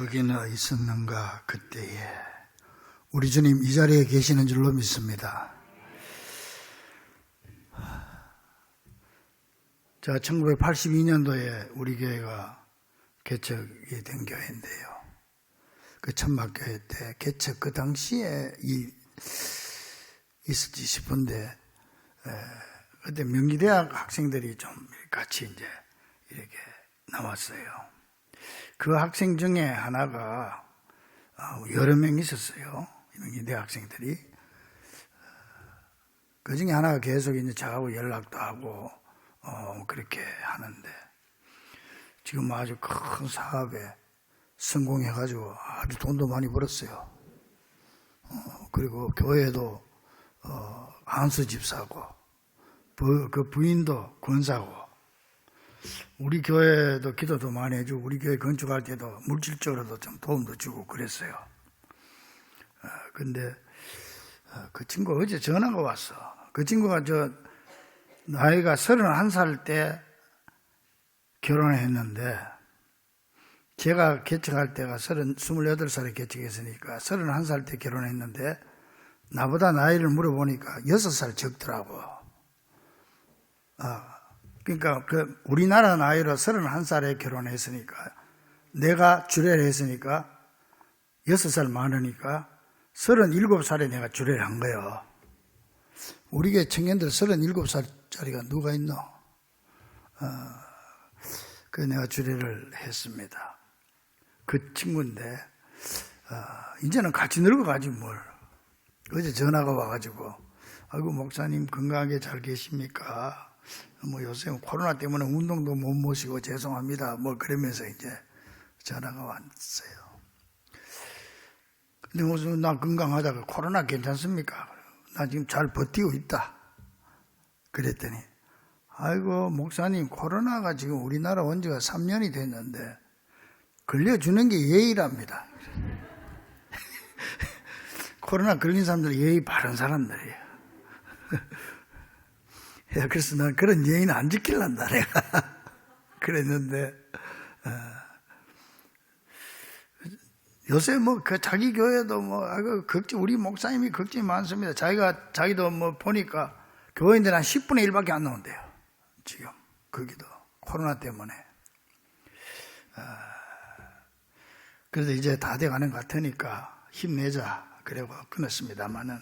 거기는 있었는가 그때에. 우리 주님 이 자리에 계시는 줄로 믿습니다. 자, 1982년도에 우리 교회가 개척이 된 교회인데요. 그 천막교회 때 개척 그 당시에 있었지 싶은데, 그때 명리대학 학생들이 좀 같이 이제 이렇게 나왔어요. 그 학생 중에 하나가 여러 명 있었어요. 명리대학 학생들이. 그 중에 하나가 계속 이제 저하고 연락도 하고, 그렇게 하는데, 지금 아주 큰 사업에 성공해가지고 아주 돈도 많이 벌었어요. 그리고 교회도 안수 집사고, 그 부인도 권사고, 우리 교회도 기도도 많이 해주고, 우리 교회 건축할 때도 물질적으로도 좀 도움도 주고 그랬어요. 근데 그 친구 어제 전화가 왔어. 그 친구가 나이가 31살 때 결혼했는데, 제가 개척할 때가 28살에 개척했으니까 31살 때 결혼했는데, 나보다 나이를 물어보니까 6살 적더라고. 그러니까 우리나라 나이로 31살에 결혼했으니까, 내가 주례를 했으니까 6살 많으니까 37살에 내가 주례를 한 거예요. 우리 교회 청년들 37살짜리가 누가 있노? 그 내가 주례를 했습니다. 그 친구인데, 이제는 같이 늙어가지 뭘. 어제 전화가 와가지고, 아이고 목사님 건강하게 잘 계십니까? 요새 코로나 때문에 운동도 못 모시고 죄송합니다. 그러면서 이제 전화가 왔어요. 근데 무슨 나 건강하다가 코로나 괜찮습니까? 나 지금 잘 버티고 있다. 그랬더니, 아이고 목사님 코로나가 지금 우리나라 온 지가 3년이 됐는데 걸려주는 게 예의랍니다. 코로나 걸린 사람들 예의 바른 사람들이에요. 그래서 난 그런 예의는 안 지킬란다 내가. 그랬는데, 요새 자기 교회도 우리 목사님이 걱정이 많습니다. 자기도 보니까 교인들 한 10분의 1밖에 안 나온대요. 지금, 거기도. 코로나 때문에. 그래서 이제 다 돼가는 것 같으니까 힘내자. 그러고 끊었습니다만은,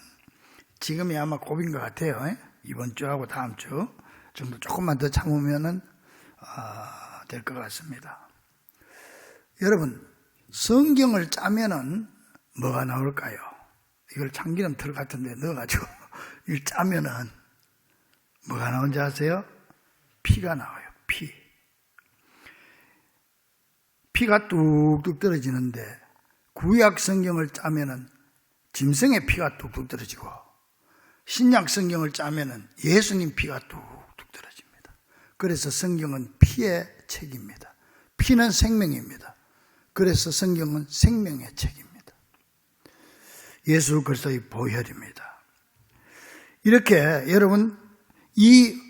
지금이 아마 고비인 것 같아요. 이번 주하고 다음 주 정도 조금만 더 참으면은, 될 것 같습니다. 여러분, 성경을 짜면은 뭐가 나올까요? 이걸 참기름 틀 같은 데 넣어가지고 이걸 짜면은 뭐가 나온지 아세요? 피가 나와요. 피가 뚝뚝 떨어지는데, 구약 성경을 짜면은 짐승의 피가 뚝뚝 떨어지고, 신약 성경을 짜면은 예수님 피가 뚝뚝 떨어집니다. 그래서 성경은 피의 책입니다. 피는 생명입니다. 그래서 성경은 생명의 책입니다. 예수 그리스도의 보혈입니다. 이렇게 여러분, 이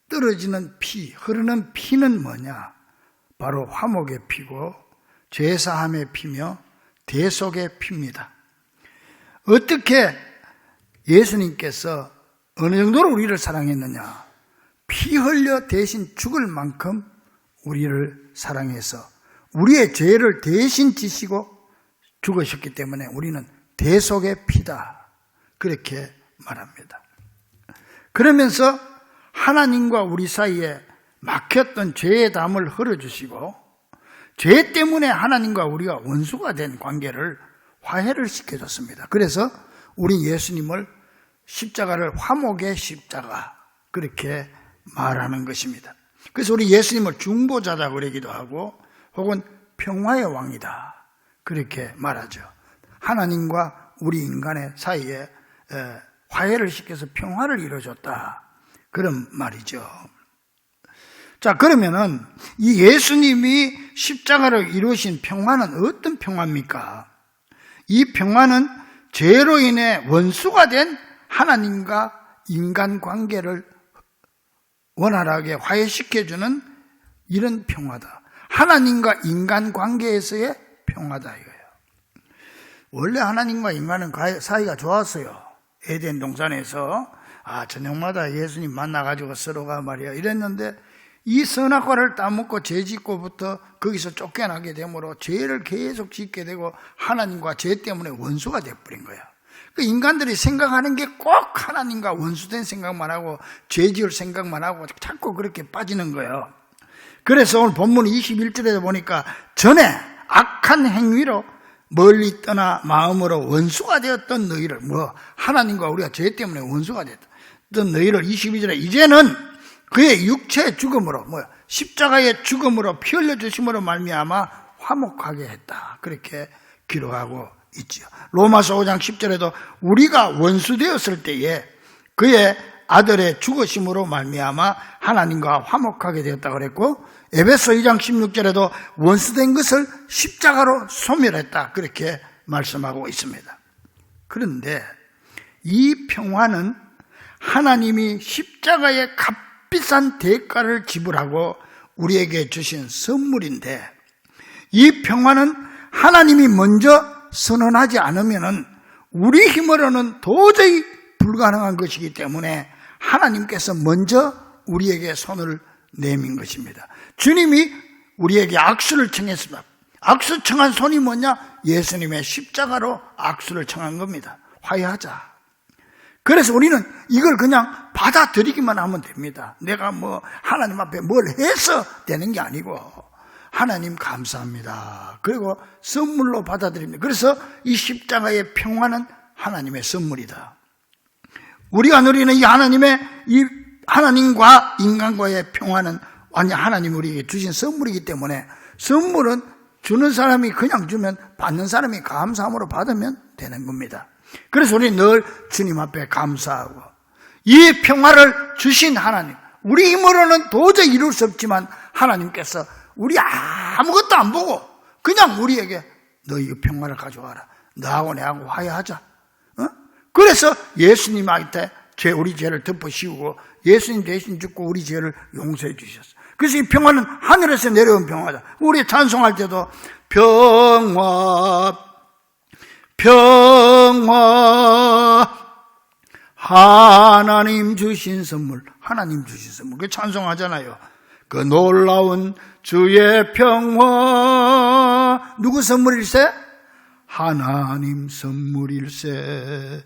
떨어지는 피, 흐르는 피는 뭐냐? 바로 화목의 피고 죄사함의 피며 대속의 피입니다. 어떻게 예수님께서 어느 정도로 우리를 사랑했느냐? 피 흘려 대신 죽을 만큼 우리를 사랑해서 우리의 죄를 대신 지시고 죽으셨기 때문에 우리는 대속의 피다. 그렇게 말합니다. 그러면서 하나님과 우리 사이에 막혔던 죄의 담을 흘려주시고, 죄 때문에 하나님과 우리가 원수가 된 관계를 화해를 시켜줬습니다. 그래서 우리 예수님을 십자가를 화목의 십자가, 그렇게 말하는 것입니다. 그래서 우리 예수님을 중보자라고 그러기도 하고, 혹은 평화의 왕이다, 그렇게 말하죠. 하나님과 우리 인간의 사이에 화해를 시켜서 평화를 이루어줬다, 그런 말이죠. 자, 그러면은 이 예수님이 십자가로 이루신 평화는 어떤 평화입니까? 이 평화는 죄로 인해 원수가 된 하나님과 인간 관계를 원활하게 화해시켜주는 이런 평화다. 하나님과 인간 관계에서의 평화다 이거예요. 원래 하나님과 인간은 사이가 좋았어요. 에덴 동산에서 저녁마다 예수님 만나가지고 서로가 말이야 이랬는데, 이 선악과를 따먹고 죄 짓고부터 거기서 쫓겨나게 되므로 죄를 계속 짓게 되고 하나님과 죄 때문에 원수가 돼버린 거야. 그 인간들이 생각하는 게 꼭 하나님과 원수된 생각만 하고 죄 지을 생각만 하고 자꾸 그렇게 빠지는 거예요. 그래서 오늘 본문 21절에 보니까 전에 악한 행위로 멀리 떠나 마음으로 원수가 되었던 너희를, 하나님과 우리가 죄 때문에 원수가 됐던 너희를 22절에 이제는 그의 육체의 죽음으로, 십자가의 죽음으로 피 흘려 주심으로 말미암아 화목하게 했다. 그렇게 기록하고 있지요. 로마서 5장 10절에도 우리가 원수 되었을 때에 그의 아들의 죽으심으로 말미암아 하나님과 화목하게 되었다 그랬고, 에베소 2장 16절에도 원수된 것을 십자가로 소멸했다 그렇게 말씀하고 있습니다. 그런데 이 평화는 하나님이 십자가의 값비싼 대가를 지불하고 우리에게 주신 선물인데, 이 평화는 하나님이 먼저 선언하지 않으면은 우리 힘으로는 도저히 불가능한 것이기 때문에 하나님께서 먼저 우리에게 손을 내민 것입니다. 주님이 우리에게 악수를 청했습니다. 악수 청한 손이 뭐냐? 예수님의 십자가로 악수를 청한 겁니다. 화해하자. 그래서 우리는 이걸 그냥 받아들이기만 하면 됩니다. 내가 하나님 앞에 뭘 해서 되는 게 아니고, 하나님 감사합니다. 그리고 선물로 받아들입니다. 그래서 이 십자가의 평화는 하나님의 선물이다. 우리가 누리는 이 하나님과 인간과의 평화는 완전 하나님 우리에게 주신 선물이기 때문에, 선물은 주는 사람이 그냥 주면 받는 사람이 감사함으로 받으면 되는 겁니다. 그래서 우리는 늘 주님 앞에 감사하고, 이 평화를 주신 하나님, 우리 힘으로는 도저히 이룰 수 없지만 하나님께서 우리 아무것도 안 보고 그냥 우리에게 너 이 평화를 가져와라, 너하고 내하고 화해하자. 그래서 예수님한테 우리 죄를 덮어씌우고 예수님 대신 죽고 우리 죄를 용서해 주셨어요. 그래서 이 평화는 하늘에서 내려온 평화다. 우리 찬송할 때도 평화 하나님 주신 선물, 하나님 주신 선물, 그 찬송하잖아요. 그 놀라운 주의 평화, 누구 선물일세? 하나님 선물일세.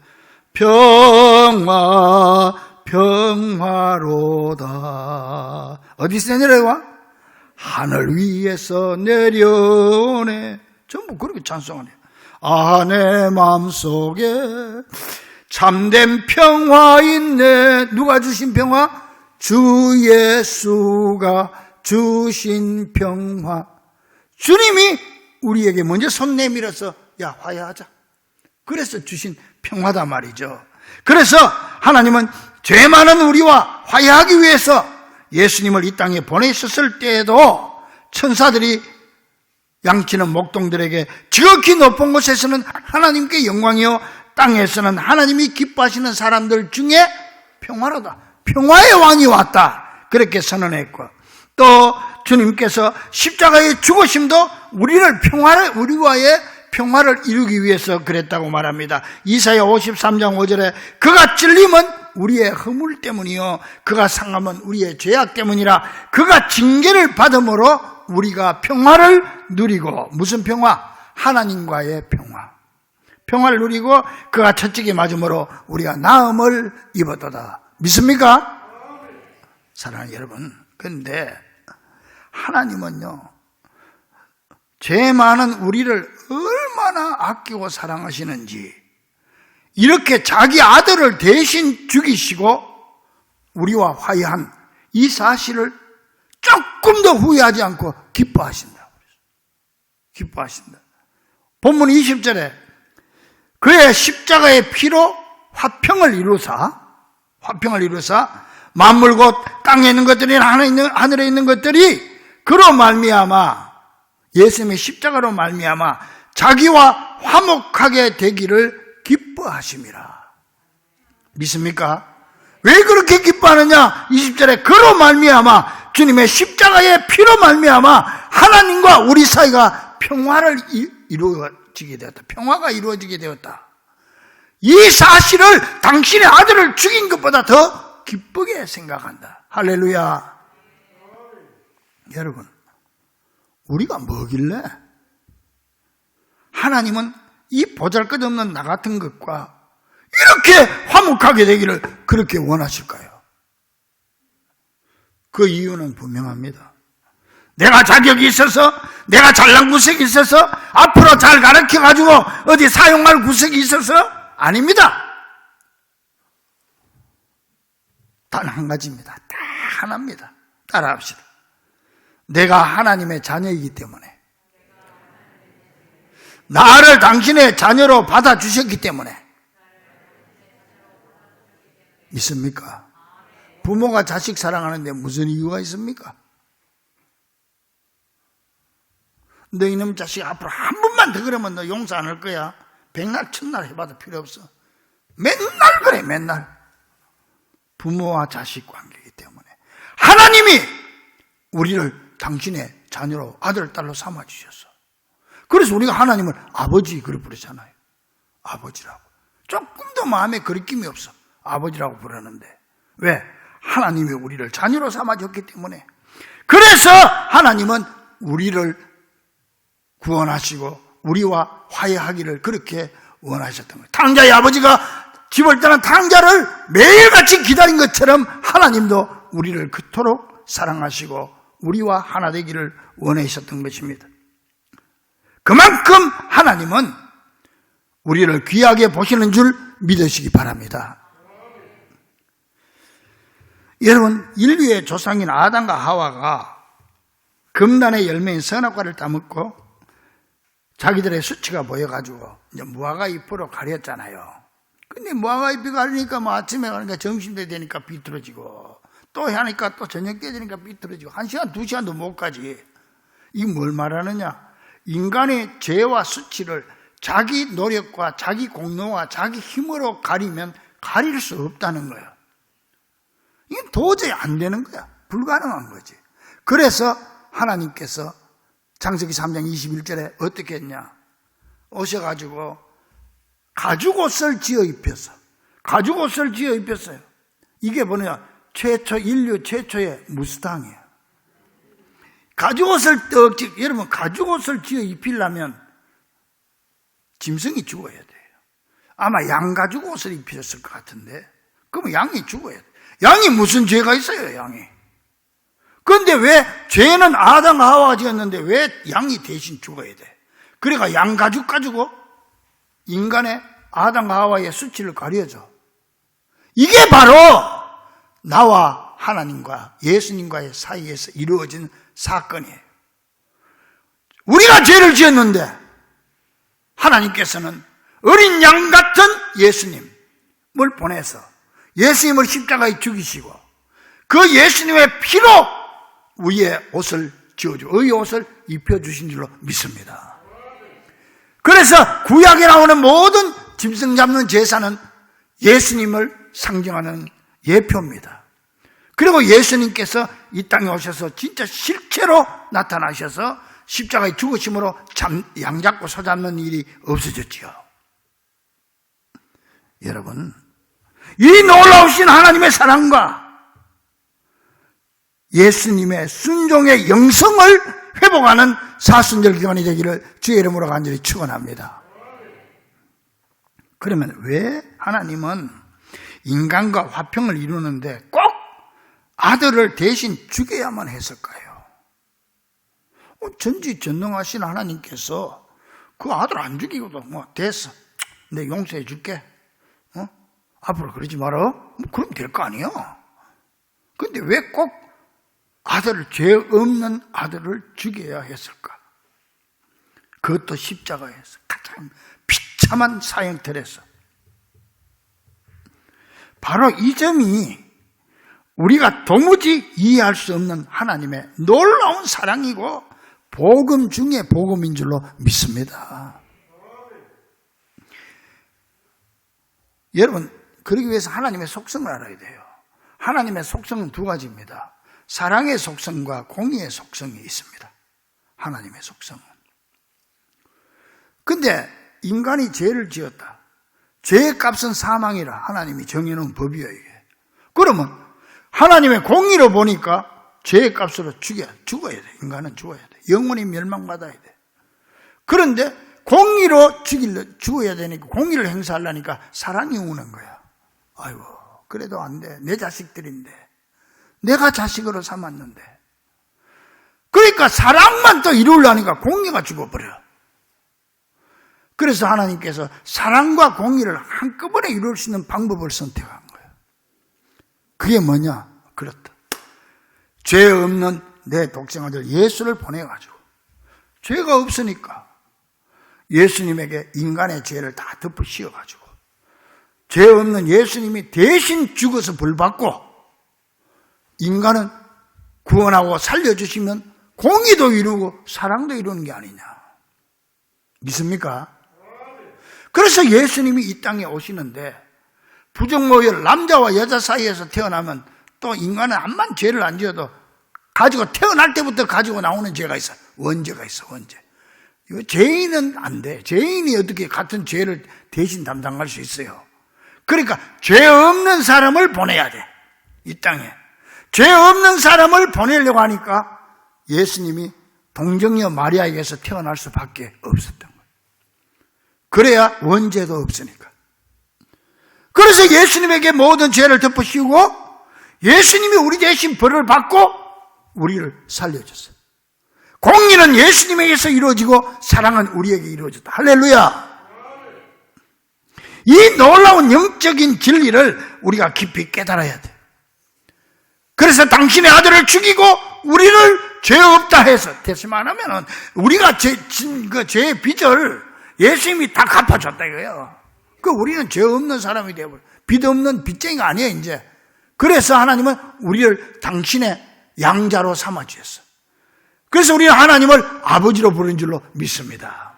평화로다. 어디서 내려와? 하늘 위에서 내려오네. 전부 그렇게 찬송하네요. 내 마음속에 참된 평화 있네. 누가 주신 평화? 주 예수가 주신 평화. 주님이 우리에게 먼저 손 내밀어서 화해하자. 그래서 주신 평화다 말이죠. 그래서 하나님은 죄 많은 우리와 화해하기 위해서 예수님을 이 땅에 보내셨을 때에도 천사들이 양치는 목동들에게 지극히 높은 곳에서는 하나님께 영광이요, 땅에서는 하나님이 기뻐하시는 사람들 중에 평화로다, 평화의 왕이 왔다, 그렇게 선언했고, 또 주님께서 십자가의 죽으심도 우리와의 평화를 이루기 위해서 그랬다고 말합니다. 이사야 53장 5절에 그가 찔림은 우리의 허물 때문이요, 그가 상함은 우리의 죄악 때문이라. 그가 징계를 받음으로 우리가 평화를 누리고, 무슨 평화? 하나님과의 평화. 평화를 누리고 그가 채찍에 맞음으로 우리가 나음을 입었도다. 믿습니까? 사랑하는 여러분, 그런데 하나님은요, 죄 많은 우리를 얼마나 아끼고 사랑하시는지, 이렇게 자기 아들을 대신 죽이시고 우리와 화해한 이 사실을 조금 더 후회하지 않고 기뻐하신다. 기뻐하신다. 본문 20절에 그의 십자가의 피로 화평을 이루사 만물 곧 땅에 있는 것들이 하늘에 있는 것들이 그로 말미암아, 예수님의 십자가로 말미암아 자기와 화목하게 되기를 기뻐하심이라. 믿습니까? 왜 그렇게 기뻐하느냐? 20절에 그로 말미암아, 주님의 십자가의 피로 말미암아 하나님과 우리 사이가 평화를 이루어지게 되었다. 평화가 이루어지게 되었다. 이 사실을 당신의 아들을 죽인 것보다 더 기쁘게 생각한다. 할렐루야. 여러분, 우리가 뭐길래 하나님은 이 보잘것없는 나 같은 것과 이렇게 화목하게 되기를 그렇게 원하실까요? 그 이유는 분명합니다. 내가 자격이 있어서, 내가 잘난 구석이 있어서, 앞으로 잘 가르쳐가지고 어디 사용할 구석이 있어서 아닙니다. 단 한 가지입니다. 딱 하나입니다. 따라합시다. 내가 하나님의 자녀이기 때문에, 나를 당신의 자녀로 받아주셨기 때문에. 있습니까? 부모가 자식 사랑하는데 무슨 이유가 있습니까? 너 이놈 자식 앞으로 한 번만 더 그러면 너 용서 안 할 거야. 백날 천날 해봐도 필요 없어. 맨날 그래, 맨날. 부모와 자식 관계이기 때문에 하나님이 우리를 당신의 자녀로, 아들, 딸로 삼아주셨어. 그래서 우리가 하나님을 아버지 그렇게 부르잖아요. 아버지라고. 조금 더 마음에 거리낌이 없어. 아버지라고 부르는데. 왜? 하나님이 우리를 자녀로 삼아줬기 때문에. 그래서 하나님은 우리를 구원하시고 우리와 화해하기를 그렇게 원하셨던 거예요. 탕자의 아버지가 집을 떠난 탕자를 매일같이 기다린 것처럼 하나님도 우리를 그토록 사랑하시고 우리와 하나 되기를 원하셨던 것입니다. 그만큼 하나님은 우리를 귀하게 보시는 줄 믿으시기 바랍니다. 여러분, 인류의 조상인 아담과 하와가 금단의 열매인 선악과를 따먹고 자기들의 수치가 보여가지고 이제 무화과 잎으로 가렸잖아요. 근데 무화과 잎이 가리니까 뭐 아침에 가니까 점심때 되니까 비틀어지고 또 하니까 또 저녁 때 되니까 비틀어지고 1시간, 2시간도 못 가지. 이게 뭘 말하느냐? 인간의 죄와 수치를 자기 노력과 자기 공로와 자기 힘으로 가리면 가릴 수 없다는 거예요. 이게 도저히 안 되는 거야. 불가능한 거지. 그래서 하나님께서 창세기 3장 21절에 어떻게 했냐? 오셔가지고 가죽옷을 지어 입혔어. 가죽옷을 지어 입혔어요. 이게 뭐냐? 인류 최초의 무스탕이에요. 가죽옷을 여러분, 가죽옷을 지어 입히려면 짐승이 죽어야 돼요. 아마 양 가죽옷을 입히셨을 것 같은데, 그러면 양이 죽어야 돼요. 양이 무슨 죄가 있어요, 양이? 그런데 왜 죄는 아담과 하와가 지었는데 왜 양이 대신 죽어야 돼? 그러니까 양 가죽 가지고 인간의 아담과 하와의 수치를 가려줘. 이게 바로 나와 하나님과 예수님과의 사이에서 이루어진 사건이에요. 우리가 죄를 지었는데 하나님께서는 어린 양 같은 예수님을 보내서 예수님을 십자가에 죽이시고 그 예수님의 피로 위에 옷을 지어주고 의의 옷을 입혀주신 줄로 믿습니다. 그래서 구약에 나오는 모든 짐승 잡는 제사는 예수님을 상징하는 예표입니다. 그리고 예수님께서 이 땅에 오셔서 진짜 실체로 나타나셔서 십자가에 죽으심으로 양 잡고 소 잡는 일이 없어졌지요. 여러분, 이 놀라우신 하나님의 사랑과 예수님의 순종의 영성을 회복하는 사순절 기간이 되기를 주의 이름으로 간절히 축원합니다. 그러면 왜 하나님은 인간과 화평을 이루는데 꼭 아들을 대신 죽여야만 했을까요? 전지전능하신 하나님께서 그 아들 안 죽이고도 뭐 됐어, 내 용서해 줄게, 앞으로 그러지 마라, 그럼 될 거 아니에요. 근데 왜 꼭 아들을, 죄 없는 아들을 죽여야 했을까? 그것도 십자가에서 가장 비참한 사형틀에서. 바로 이 점이 우리가 도무지 이해할 수 없는 하나님의 놀라운 사랑이고 복음 중에 복음인 줄로 믿습니다. 여러분, 그러기 위해서 하나님의 속성을 알아야 돼요. 하나님의 속성은 두 가지입니다. 사랑의 속성과 공의의 속성이 있습니다. 하나님의 속성은. 근데 인간이 죄를 지었다. 죄의 값은 사망이라 하나님이 정해놓은 법이에요, 이게. 그러면 하나님의 공의로 보니까 죄의 값으로 죽어야 돼. 인간은 죽어야 돼. 영원히 멸망받아야 돼. 그런데 공의로 죽어야 되니까, 공의를 행사하려니까 사랑이 우는 거야. 아이고, 그래도 안 돼. 내 자식들인데. 내가 자식으로 삼았는데. 그러니까 사랑만 또 이루려니까 공의가 죽어버려. 그래서 하나님께서 사랑과 공의를 한꺼번에 이룰 수 있는 방법을 선택한 거예요. 그게 뭐냐? 그렇다. 죄 없는 내 독생아들 예수를 보내가지고, 죄가 없으니까 예수님에게 인간의 죄를 다 덮어 씌워가지고, 죄 없는 예수님이 대신 죽어서 벌받고 인간은 구원하고 살려주시면 공의도 이루고 사랑도 이루는 게 아니냐. 믿습니까? 그래서 예수님이 이 땅에 오시는데, 부정모혈 남자와 여자 사이에서 태어나면 또 인간은 암만 죄를 안 지어도 가지고 태어날 때부터 가지고 나오는 죄가 있어. 원죄가 있어, 원죄. 이거 죄인은 안 돼. 죄인이 어떻게 같은 죄를 대신 담당할 수 있어요? 그러니까 죄 없는 사람을 보내야 돼. 이 땅에. 죄 없는 사람을 보내려고 하니까 예수님이 동정녀 마리아에게서 태어날 수밖에 없었던 거예요. 그래야 원죄도 없으니까. 그래서 예수님에게 모든 죄를 덮어씌우고 예수님이 우리 대신 벌을 받고 우리를 살려줬어요. 공의는 예수님에게서 이루어지고 사랑은 우리에게 이루어졌다. 할렐루야. 이 놀라운 영적인 진리를 우리가 깊이 깨달아야 돼. 그래서 당신의 아들을 죽이고 우리를 죄 없다 해서 대신 안 하면은 우리가 죄의 빚을 예수님이 다 갚아줬다 이거예요. 그 우리는 죄 없는 사람이 되어버려. 빚 없는 빚쟁이가 아니에요, 이제. 그래서 하나님은 우리를 당신의 양자로 삼아 주셨어요. 그래서 우리는 하나님을 아버지로 부르는 줄로 믿습니다.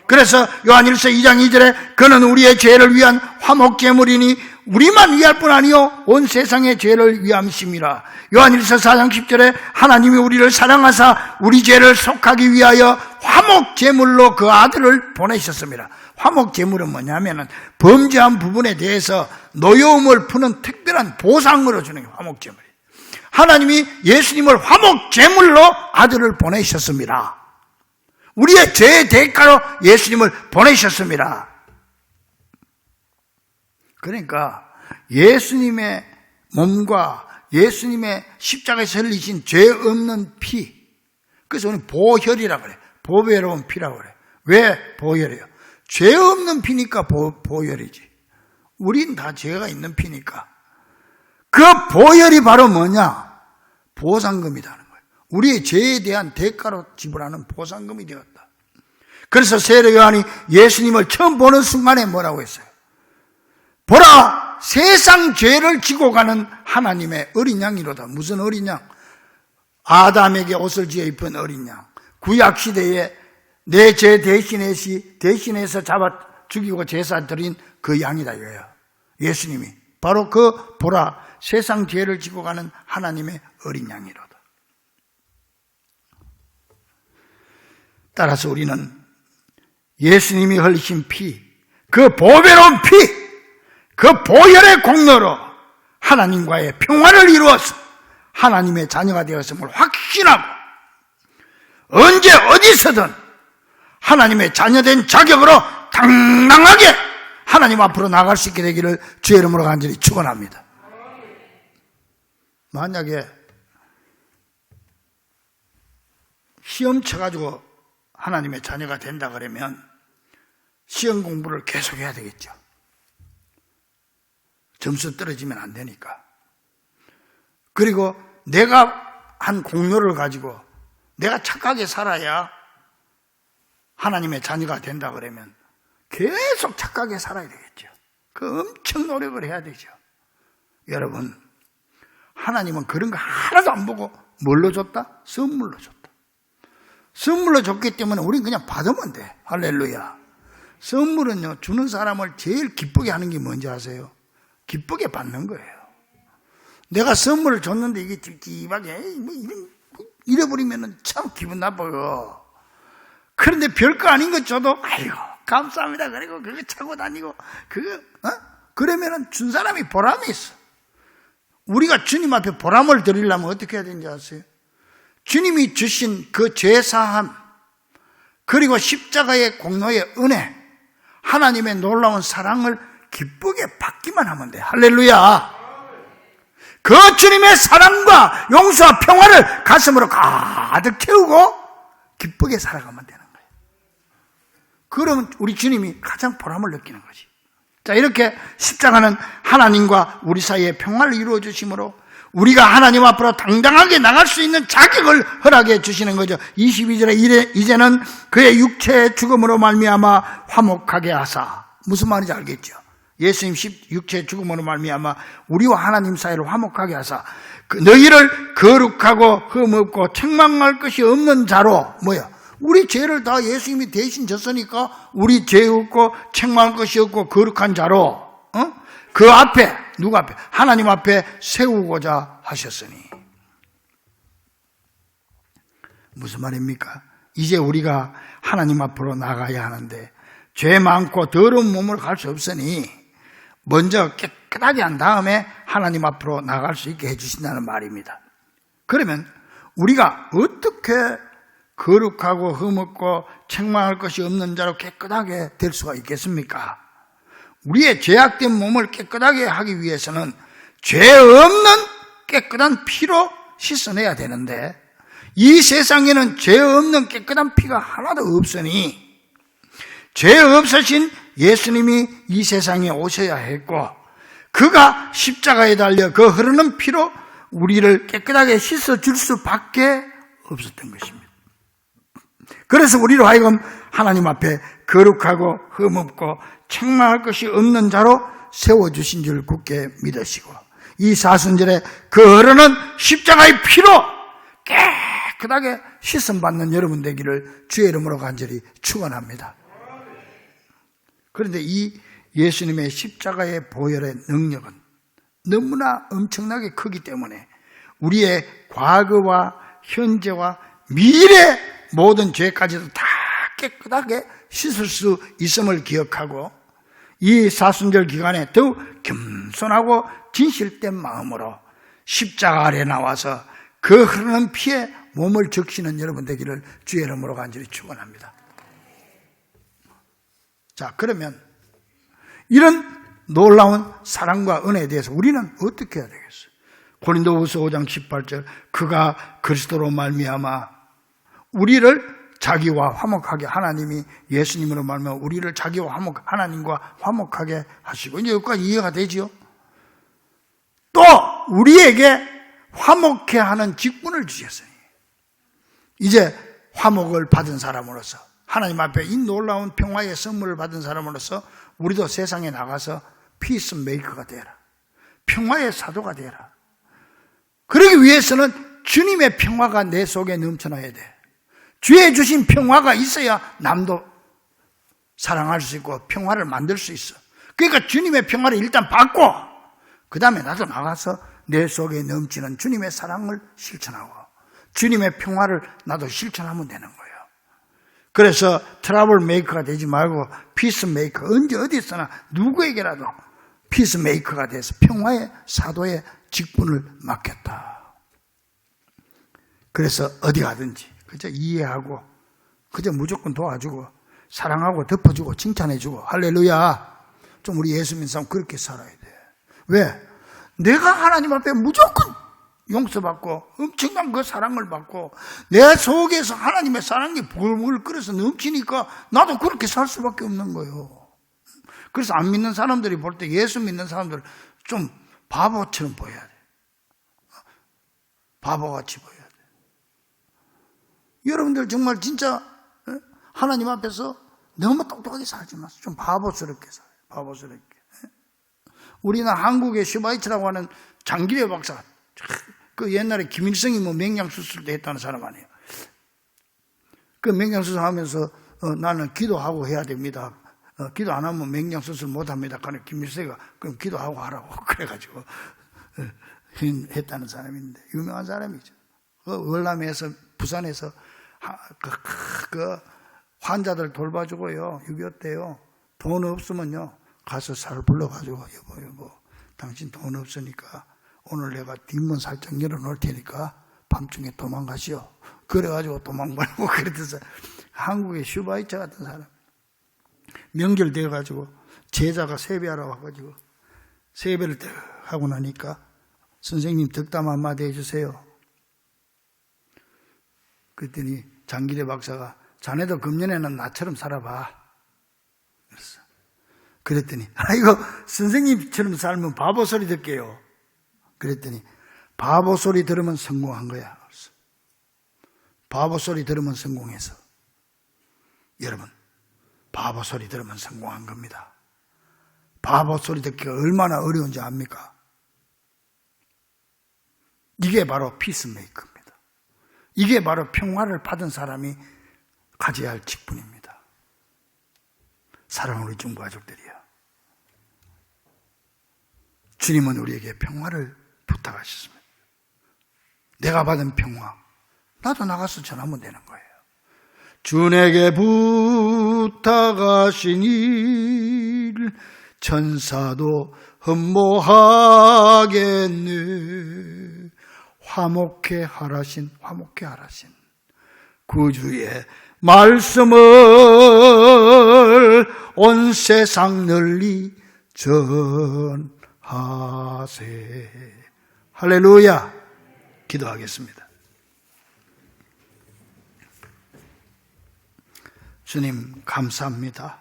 그래서 요한일서 2장 2절에 그는 우리의 죄를 위한 화목제물이니 우리만 위할 뿐 아니요 온 세상의 죄를 위함심이라. 요한일서 4장 10절에 하나님이 우리를 사랑하사 우리 죄를 속하기 위하여 화목제물로 그 아들을 보내셨습니다. 화목제물은 뭐냐면은 범죄한 부분에 대해서 노여움을 푸는 특별한 보상으로 주는 게 화목제물이에요. 하나님이 예수님을 화목제물로 아들을 보내셨습니다. 우리의 죄의 대가로 예수님을 보내셨습니다. 그러니까 예수님의 몸과 예수님의 십자가에서 흘리신 죄 없는 피, 그래서 우리는 보혈이라고 그래요. 보배로운 피라고 그래요. 왜 보혈이에요? 죄 없는 피니까 보혈이지. 우린 다 죄가 있는 피니까. 그 보혈이 바로 뭐냐? 보상금이라는 거예요. 우리의 죄에 대한 대가로 지불하는 보상금이 되었다. 그래서 세례 요한이 예수님을 처음 보는 순간에 뭐라고 했어요? 보라, 세상 죄를 지고 가는 하나님의 어린 양이로다. 무슨 어린 양? 아담에게 옷을 지어 입은 어린 양. 구약 시대에 내 죄 대신해서 잡아 죽이고 제사 드린 그 양이다 이거예요. 예수님이 바로 그 보라, 세상 죄를 지고 가는 하나님의 어린 양이로다. 따라서 우리는 예수님이 흘리신 피, 그 보배로운 피, 그 보혈의 공로로 하나님과의 평화를 이루어서 하나님의 자녀가 되었음을 확신하고 언제 어디서든 하나님의 자녀된 자격으로 당당하게 하나님 앞으로 나갈 수 있게 되기를 주의 이름으로 간절히 축원합니다. 만약에 시험 쳐가지고 하나님의 자녀가 된다 그러면 시험 공부를 계속해야 되겠죠. 점수 떨어지면 안 되니까. 그리고 내가 한 공로를 가지고 내가 착하게 살아야 하나님의 자녀가 된다 그러면 계속 착하게 살아야 되겠죠. 그 엄청 노력을 해야 되죠. 여러분, 하나님은 그런 거 하나도 안 보고 뭘로 줬다? 선물로 줬다. 선물로 줬기 때문에 우리는 그냥 받으면 돼. 할렐루야. 선물은요, 주는 사람을 제일 기쁘게 하는 게 뭔지 아세요? 기쁘게 받는 거예요. 내가 선물을 줬는데 이게 찝찝하게 잃어버리면 참 기분 나빠요. 그런데 별거 아닌 것 줘도 아이고 감사합니다. 그리고 그거 차고 다니고 그러면은 준 사람이 보람이 있어. 우리가 주님 앞에 보람을 드리려면 어떻게 해야 되는지 아세요? 주님이 주신 그 죄사함 그리고 십자가의 공로의 은혜, 하나님의 놀라운 사랑을 기쁘게 받기만 하면 돼. 할렐루야. 그 주님의 사랑과 용서와 평화를 가슴으로 가득 채우고 기쁘게 살아가면 되는 거예요. 그러면 우리 주님이 가장 보람을 느끼는 거지. 자, 이렇게 십자가는 하나님과 우리 사이의 평화를 이루어 주심으로 우리가 하나님 앞으로 당당하게 나갈 수 있는 자격을 허락해 주시는 거죠. 22절에 이제는 그의 육체의 죽음으로 말미암아 화목하게 하사. 무슨 말인지 알겠죠? 예수님 육체의 죽음으로 말미암아 우리와 하나님 사이를 화목하게 하사 너희를 거룩하고 흠없고 책망할 것이 없는 자로 뭐야? 우리 죄를 다 예수님이 대신 졌으니까 우리 죄 없고 책망할 것이 없고 거룩한 자로 그 앞에 누구 앞에? 하나님 앞에 세우고자 하셨으니. 무슨 말입니까? 이제 우리가 하나님 앞으로 나가야 하는데 죄 많고 더러운 몸을 갈 수 없으니 먼저 깨끗하게 한 다음에 하나님 앞으로 나갈 수 있게 해주신다는 말입니다. 그러면 우리가 어떻게 거룩하고 흠없고 책망할 것이 없는 자로 깨끗하게 될 수가 있겠습니까? 우리의 죄악된 몸을 깨끗하게 하기 위해서는 죄 없는 깨끗한 피로 씻어내야 되는데 이 세상에는 죄 없는 깨끗한 피가 하나도 없으니 죄 없으신 예수님이 이 세상에 오셔야 했고 그가 십자가에 달려 그 흐르는 피로 우리를 깨끗하게 씻어줄 수밖에 없었던 것입니다. 그래서 우리로 하여금 하나님 앞에 거룩하고 흠없고 책망할 것이 없는 자로 세워주신 줄 굳게 믿으시고 이 사순절에 그 흐르는 십자가의 피로 깨끗하게 씻음받는 여러분 되기를 주의 이름으로 간절히 축원합니다. 그런데 이 예수님의 십자가의 보혈의 능력은 너무나 엄청나게 크기 때문에 우리의 과거와 현재와 미래 모든 죄까지도 다 깨끗하게 씻을 수 있음을 기억하고 이 사순절 기간에 더욱 겸손하고 진실된 마음으로 십자가 아래 나와서 그 흐르는 피에 몸을 적시는 여러분 되기를 주의 이름으로 간절히 축원합니다. 자, 그러면 이런 놀라운 사랑과 은혜에 대해서 우리는 어떻게 해야 되겠어요? 고린도후서 5장 18절 그가 그리스도로 말미암아 우리를 자기와 화목하게 하나님이 예수님으로 말미암아 우리를 자기와 하나님과 화목하게 하시고 이제 여기까지 이해가 되죠? 또 우리에게 화목해 하는 직분을 주셨어요. 이제 화목을 받은 사람으로서 하나님 앞에 이 놀라운 평화의 선물을 받은 사람으로서 우리도 세상에 나가서 피스 메이커가 되라. 평화의 사도가 되라. 그러기 위해서는 주님의 평화가 내 속에 넘쳐나야 돼. 주의 주신 평화가 있어야 남도 사랑할 수 있고 평화를 만들 수 있어. 그러니까 주님의 평화를 일단 받고 그 다음에 나도 나가서 내 속에 넘치는 주님의 사랑을 실천하고 주님의 평화를 나도 실천하면 되는 거예요. 그래서 트러블 메이커가 되지 말고 피스 메이커, 언제 어디서나 누구에게라도 피스 메이커가 돼서 평화의 사도의 직분을 맡겼다. 그래서 어디 가든지 그저 이해하고 그저 무조건 도와주고 사랑하고 덮어주고 칭찬해주고 할렐루야. 좀 우리 예수 믿는 사람 그렇게 살아야 돼. 왜? 내가 하나님 앞에 무조건 용서받고 엄청난 그 사랑을 받고 내 속에서 하나님의 사랑이 불불 끓어서 넘치니까 나도 그렇게 살 수밖에 없는 거예요. 그래서 안 믿는 사람들이 볼 때 예수 믿는 사람들 좀 바보처럼 보여야 돼. 바보같이 보여야 돼. 여러분들 정말 진짜 하나님 앞에서 너무 똑똑하게 살지 마세요. 좀 바보스럽게 살아요. 바보스럽게. 우리는 한국의 슈바이츠라고 하는 장기려 박사, 그 옛날에 김일성이 뭐 맹장수술도 했다는 사람 아니에요. 그 맹장수술 하면서 나는 기도하고 해야 됩니다. 기도 안 하면 맹장수술 못 합니다. 그러니까 김일성이가 그럼 기도하고 하라고 그래가지고 했다는 사람인데 유명한 사람이죠. 월남에서 부산에서 환자들 돌봐주고요. 6.25 때요. 돈 없으면요. 가서 살 불러가지고 여보 당신 돈 없으니까 오늘 내가 뒷문 살짝 열어놓을 테니까 밤중에 도망가시오. 그래가지고 도망가고 그랬어요. 한국의 슈바이처 같은 사람. 명절 돼가지고 제자가 세배하러 와가지고 세배를 딱 하고 나니까 선생님 덕담 한마디 해주세요. 그랬더니 장기대 박사가 자네도 금년에는 나처럼 살아봐. 그랬어. 그랬더니 아이고 선생님처럼 살면 바보 소리 듣게요. 그랬더니 바보 소리 들으면 성공한 거야. 그래서 바보 소리 들으면 성공해서 여러분 바보 소리 들으면 성공한 겁니다. 바보 소리 듣기가 얼마나 어려운지 압니까? 이게 바로 피스메이커입니다. 이게 바로 평화를 받은 사람이 가져야 할 직분입니다. 사랑하는 우리 중부 가족들이요. 주님은 우리에게 평화를 부탁하셨습니다. 내가 받은 평화, 나도 나가서 전하면 되는 거예요. 주에게 부탁하신 일 천사도 흠모하겠네. 화목해 하라신 구주의 말씀을 온 세상 널리 전하세. 할렐루야. 기도하겠습니다. 주님 감사합니다.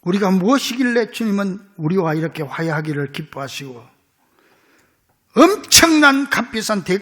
우리가 무엇이길래 주님은 우리와 이렇게 화해하기를 기뻐하시고 엄청난 값비싼